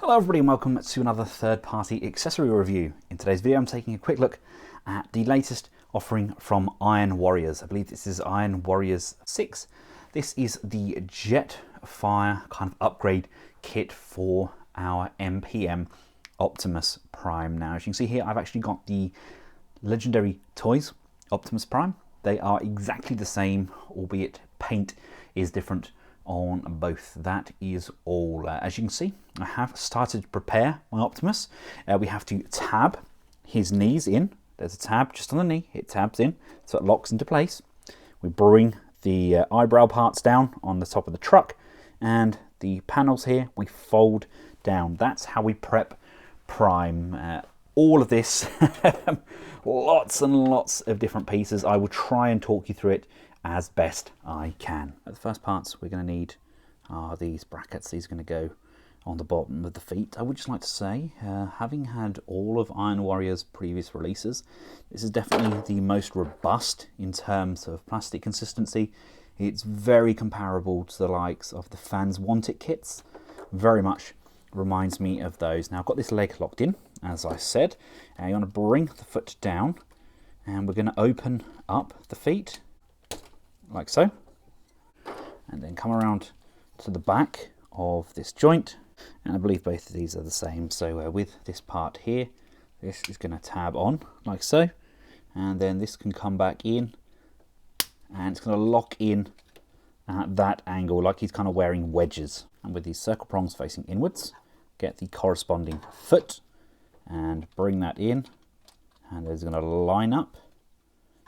Hello everybody and welcome to another third-party accessory review. In today's video I'm taking a quick look at the latest offering from Iron Warriors. I believe this is Iron Warriors 6. This is the Jetfire kind of upgrade kit for our MPM Optimus Prime. Now as you can see here, I've actually got the legendary toys Optimus Prime. They are exactly the same, albeit paint is different on both. That is all. As you can see, I have started to prepare my Optimus. We have to tab his knees in. There's a tab just on the knee. It tabs in, so it locks into place. We bring the eyebrow parts down on the top of the truck, and the panels here we fold down. That's how we prep Prime. All of this, lots and lots of different pieces. I will try and talk you through it as best I can. The first parts we're going to need are these brackets. These are going to go on the bottom of the feet. I would just like to say, having had all of Iron Warrior's previous releases, this is definitely the most robust in terms of plastic consistency. It's very comparable to the likes of the Fans Want It kits. Very much reminds me of those. Now I've got this leg locked in, as I said. You want to bring the foot down, and we're going to open up the feet like so, and then come around to the back of this joint, and I believe both of these are the same. So with this part here, this is going to tab on like so, and then this can come back in, and it's going to lock in at that angle like he's kind of wearing wedges. And with these circle prongs facing inwards, get the corresponding foot and bring that in, and it's going to line up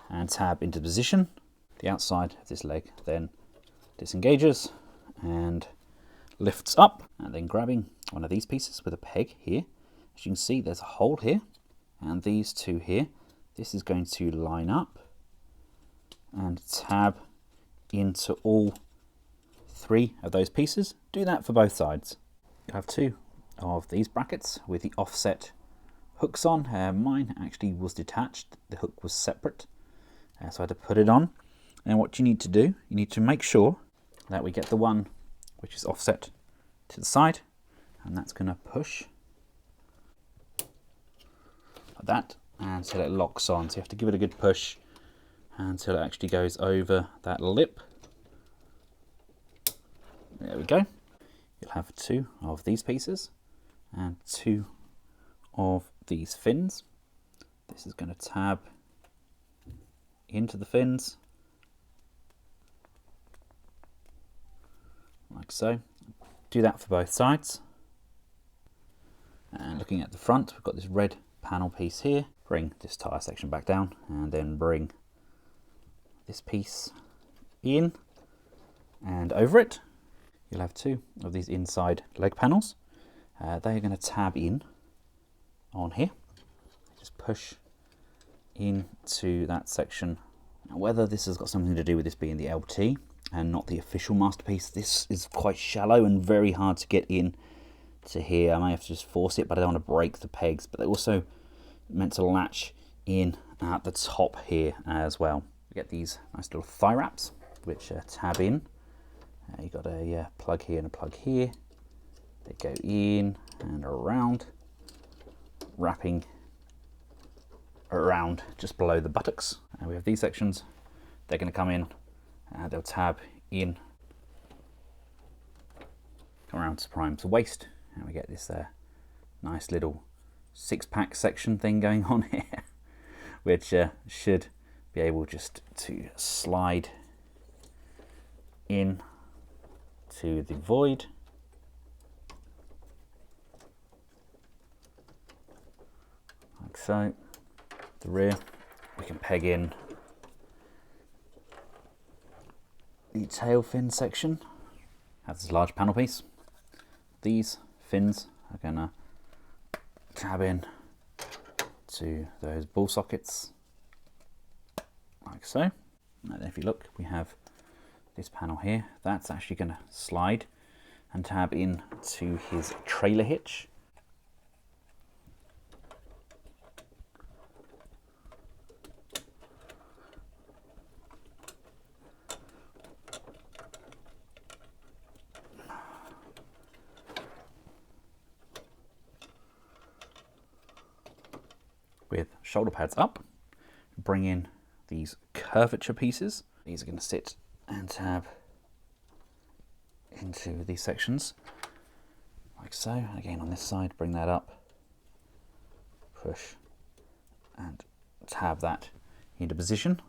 and tab into position. The outside of this leg then disengages and lifts up, and then grabbing one of these pieces with a peg here, as you can see there's a hole here, and these two here, this is going to line up and tab into all three of those pieces. Do that for both sides. You have two of these brackets with the offset hooks on. Mine actually was detached, the hook was separate, so I had to put it on. And what you need to do, you need to make sure that we get the one which is offset to the side, and that's going to push like that until it locks on. So you have to give it a good push until it actually goes over that lip. There we go. You'll have two of these pieces and two of these fins. This is going to tab into the fins like so. Do that for both sides. And looking at the front, we've got this red panel piece here. Bring this tire section back down, and then bring this piece in and over it. You'll have two of these inside leg panels. They're going to tab in on here. Just push into that section. Now, whether this has got something to do with this being the LT and not the official masterpiece, this is quite shallow and very hard to get in to here. I may have to just force it, but I don't want to break the pegs. But they're also meant to latch in at the top here as well. We get these nice little thigh wraps which tab in. You've got a plug here and a plug here. They go in and around, wrapping around just below the buttocks. And we have these sections. They're going to come in, they'll tab in, come around to Prime's waist, and we get this nice little six-pack section thing going on here, which should be able just to slide in to the void. Like so. The rear, we can peg in the tail fin section. Have this large panel piece. These fins are going to tab in to those ball sockets like so. And then if you look, we have this panel here. That's actually going to slide and tab in to his trailer hitch. with shoulder pads up. Bring in these curvature pieces. These are going to sit and tab into these sections like so. And again on this side, bring that up, push and tab that into position.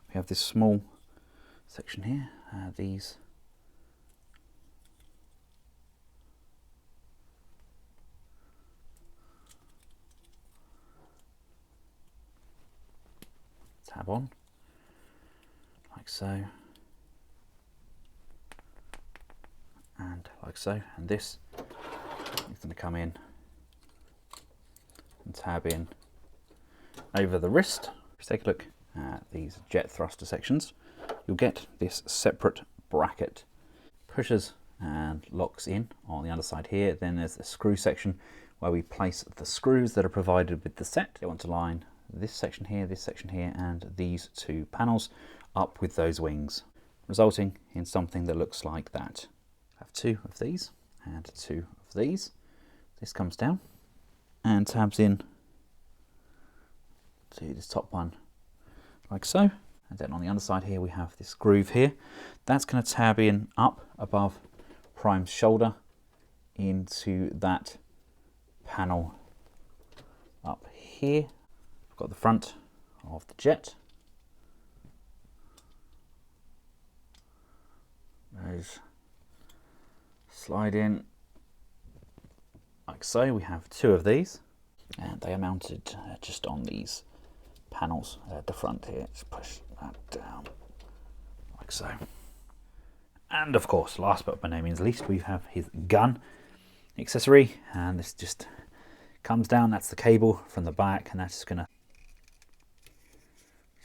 We have this small section here, these tab on like so and like so, and this is going to come in and tab in over the wrist. Let's take a look at these jet thruster sections. You'll get this separate bracket, pushes and locks in on the underside here. Then there's the screw section where we place the screws that are provided with the set. You want to line this section here, and these two panels up with those wings, resulting in something that looks like that. I have two of these and two of these. This comes down and tabs in to this top one like so, and then on the underside here we have this groove here. That's going to tab in up above Prime's shoulder into that panel up here. I've got the front of the jet. Those slide in like so. We have two of these, and they are mounted just on these panels at the front here. Just push that down like so. And of course, last but by no means least, we have his gun accessory, and this just comes down. That's the cable from the back, and that's just going to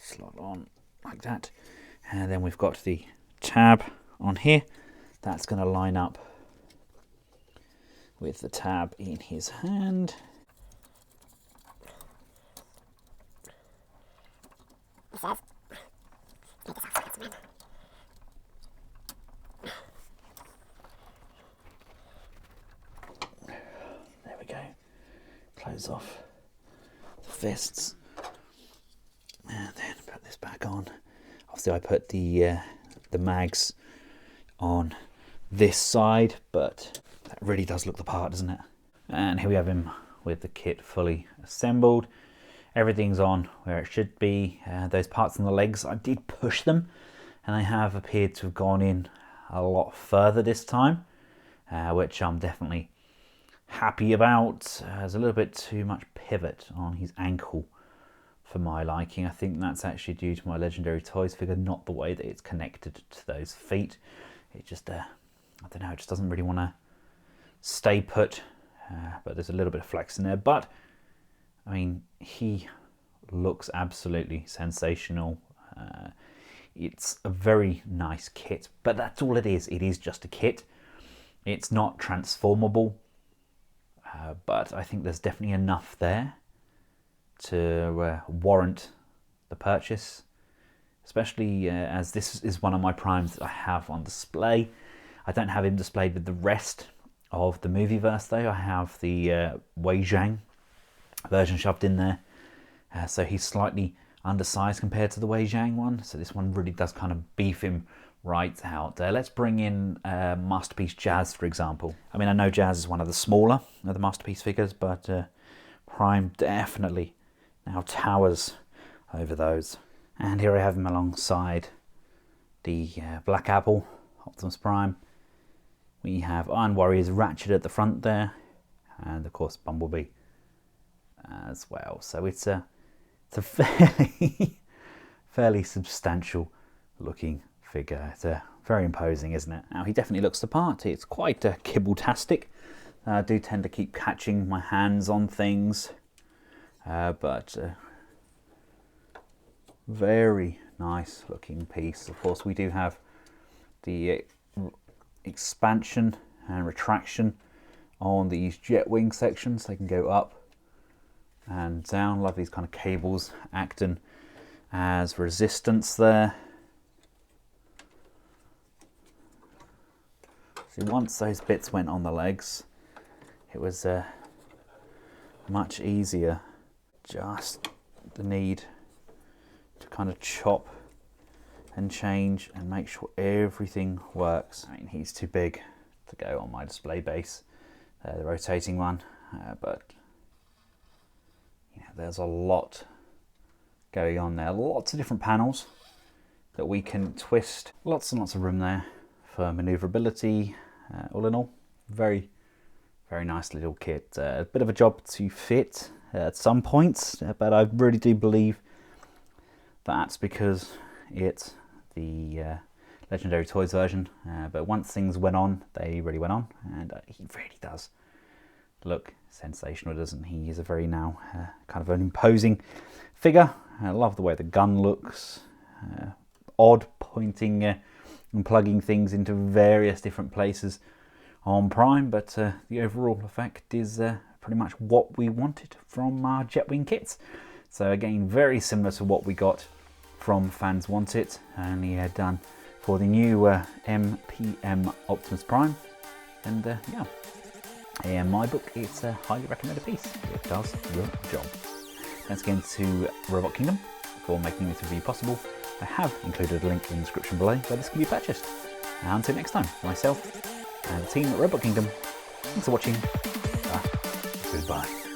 slot on like that. And then we've got the tab on here. That's going to line up with the tab in his hand. There we go. Close off the fists, and then put this back on. Obviously, I put the mags on this side, but that really does look the part, doesn't it? And here we have him with the kit fully assembled. Everything's on where it should be. Those parts on the legs, I did push them, and they have appeared to have gone in a lot further this time, which I'm definitely happy about. There's a little bit too much pivot on his ankle for my liking. I think that's actually due to my Legendary Toys figure, not the way that it's connected to those feet. It just, I don't know, it just doesn't really want to stay put, but there's a little bit of flex in there. But I mean, he looks absolutely sensational. It's a very nice kit, but that's all it is. It is just a kit. It's not transformable, but I think there's definitely enough there to warrant the purchase, especially as this is one of my primes that I have on display. I don't have him displayed with the rest of the Movieverse though. I have the Wei Zhang version shoved in there, so he's slightly undersized compared to the Wei Zhang one, so this one really does kind of beef him right out. Let's bring in Masterpiece Jazz, for example. I mean, I know Jazz is one of the smaller of the Masterpiece figures, but Prime definitely now towers over those. And here I have him alongside the Black Apple Optimus Prime. We have Iron Warriors Ratchet at the front there, and of course Bumblebee as well. So it's a fairly substantial looking figure. It's very imposing, isn't it? Now he definitely looks the part. It's quite kibble-tastic. I do tend to keep catching my hands on things, but very nice looking piece. Of course, we do have the expansion and retraction on these jet wing sections. They can go up and down. Love these kind of cables acting as resistance there. See, once those bits went on the legs, it was much easier just the need to kind of chop and change and make sure everything works. I mean, he's too big to go on my display base, the rotating one, but you know, there's a lot going on there. Lots of different panels that we can twist. Lots and lots of room there for maneuverability. All in all, very nice little kit. A bit of a job to fit at some points, but I really do believe that's because it's the Legendary Toys version. But once things went on, they really went on, and he really does look sensational, doesn't he? He's a very now kind of an imposing figure. I love the way the gun looks, odd pointing and plugging things into various different places on Prime, but the overall effect is pretty much what we wanted from our Jetwing kits. So again, very similar to what we got from Fans Want It, only done for the new MPM Optimus Prime, and yeah, in my book, it's a highly recommended piece. It does the job. Thanks again to Robot Kingdom for making this review possible. I have included a link in the description below where this can be purchased. And until next time, myself and the team at Robot Kingdom, thanks for watching. Goodbye.